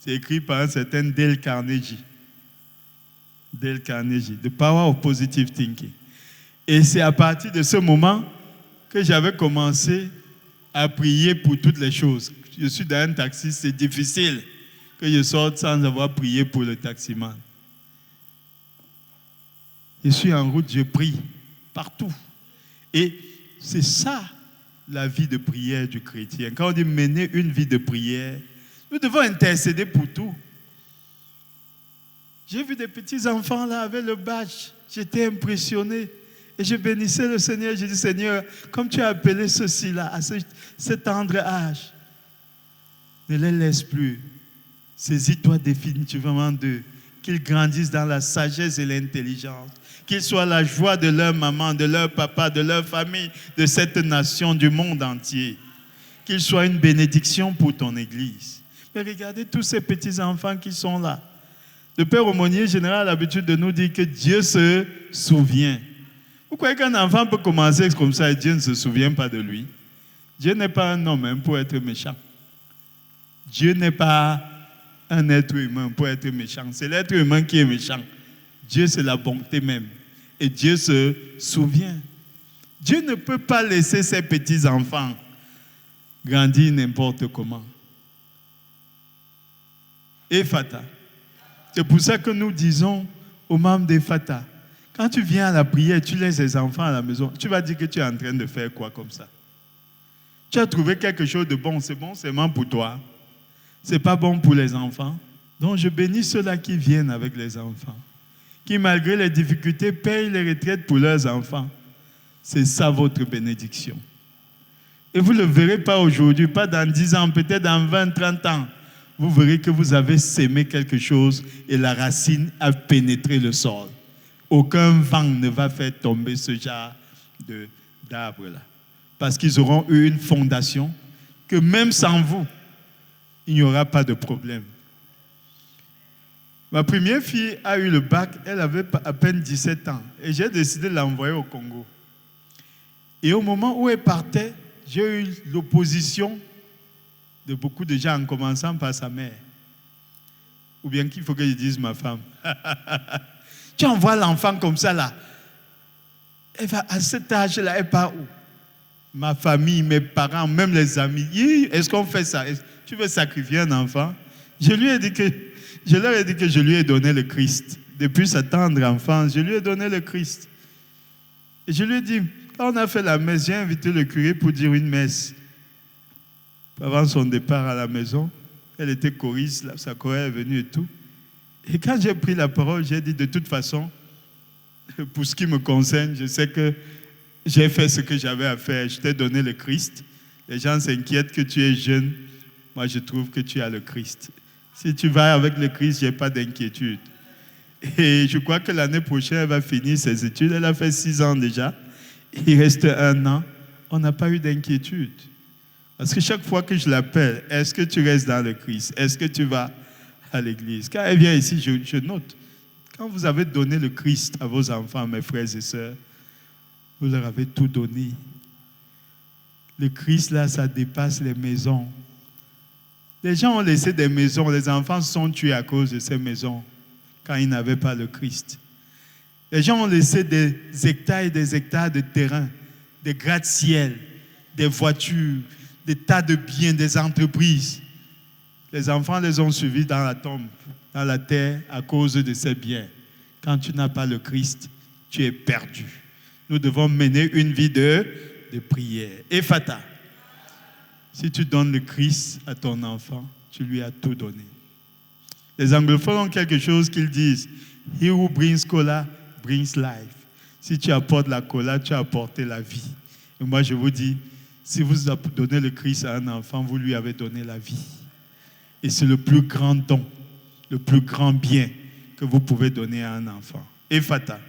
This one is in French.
C'est écrit par un certain Dale Carnegie. Dale Carnegie, The Power of Positive Thinking. Et c'est à partir de ce moment que j'avais commencé à prier pour toutes les choses. Je suis dans un taxi, c'est difficile que je sorte sans avoir prié pour le taximan. Je suis en route, je prie partout. Et c'est ça la vie de prière du chrétien. Quand on dit mener une vie de prière, nous devons intercéder pour tout. J'ai vu des petits enfants là avec le badge. J'étais impressionné. Et je bénissais le Seigneur. Je dis, Seigneur, comme tu as appelé ceux-ci-là à ce tendre âge, ne les laisse plus. Saisis-toi définitivement d'eux. Qu'ils grandissent dans la sagesse et l'intelligence. Qu'ils soient la joie de leur maman, de leur papa, de leur famille, de cette nation, du monde entier. Qu'ils soient une bénédiction pour ton Église. Mais regardez tous ces petits-enfants qui sont là. Le Père aumônier général a l'habitude de nous dire que Dieu se souvient. Vous croyez qu'un enfant peut commencer comme ça et Dieu ne se souvient pas de lui? Dieu n'est pas un homme pour être méchant. Dieu n'est pas un être humain pour être méchant. C'est l'être humain qui est méchant. Dieu, c'est la bonté même. Et Dieu se souvient. Dieu ne peut pas laisser ses petits-enfants grandir n'importe comment. Ephata. C'est pour ça que nous disons aux membres d'Ephata, quand tu viens à la prière, tu laisses les enfants à la maison, tu vas dire que tu es en train de faire quoi comme ça? Tu as trouvé quelque chose de bon, c'est bon seulement pour toi. C'est pas bon pour les enfants. Donc je bénis ceux-là qui viennent avec les enfants, qui malgré les difficultés payent les retraites pour leurs enfants. C'est ça votre bénédiction. Et vous ne le verrez pas aujourd'hui, pas dans 10 ans, peut-être dans 20, 30 ans. Vous verrez que vous avez sémé quelque chose et la racine a pénétré le sol. Aucun vent ne va faire tomber ce genre d'arbre-là. Parce qu'ils auront eu une fondation que même sans vous, il n'y aura pas de problème. Ma première fille a eu le bac, elle avait à peine 17 ans. Et j'ai décidé de l'envoyer au Congo. Et au moment où elle partait, j'ai eu l'opposition de beaucoup de gens, en commençant par sa mère. Ou bien qu'il faut que je dise ma femme. Tu envoies l'enfant comme ça là. Elle va à cet âge-là, elle part où? Ma famille, mes parents, même les amis. Est-ce qu'on fait ça? Tu veux sacrifier un enfant? Je leur ai dit que je lui ai donné le Christ. Depuis sa tendre enfance, je lui ai donné le Christ. Et je lui ai dit, quand on a fait la messe, j'ai invité le curé pour dire une messe. Avant son départ à la maison, elle était choriste, sa chorale est venue et tout. Et quand j'ai pris la parole, j'ai dit de toute façon, pour ce qui me concerne, je sais que j'ai fait ce que j'avais à faire. Je t'ai donné le Christ. Les gens s'inquiètent que tu es jeune. Moi, je trouve que tu as le Christ. Si tu vas avec le Christ, je n'ai pas d'inquiétude. Et je crois que l'année prochaine, elle va finir ses études. Elle a fait 6 ans déjà. Il reste 1 an. On n'a pas eu d'inquiétude. Parce que chaque fois que je l'appelle, est-ce que tu restes dans le Christ? Est-ce que tu vas à l'église? Quand elle vient ici, je note. Quand vous avez donné le Christ à vos enfants, mes frères et sœurs, vous leur avez tout donné. Le Christ, là, ça dépasse les maisons. Les gens ont laissé des maisons. Les enfants se sont tués à cause de ces maisons quand ils n'avaient pas le Christ. Les gens ont laissé des hectares et des hectares de terrain, des gratte-ciel, des voitures, des tas de biens, des entreprises. Les enfants les ont suivis dans la tombe, dans la terre, à cause de ces biens. Quand tu n'as pas le Christ, tu es perdu. Nous devons mener une vie de prière. Ephata. Si tu donnes le Christ à ton enfant, tu lui as tout donné. Les anglophones ont quelque chose qu'ils disent. He who brings cola brings life. Si tu apportes la cola, tu as apporté la vie. Et moi, je vous dis, si vous donnez le Christ à un enfant, vous lui avez donné la vie. Et c'est le plus grand don, le plus grand bien que vous pouvez donner à un enfant. Ephata.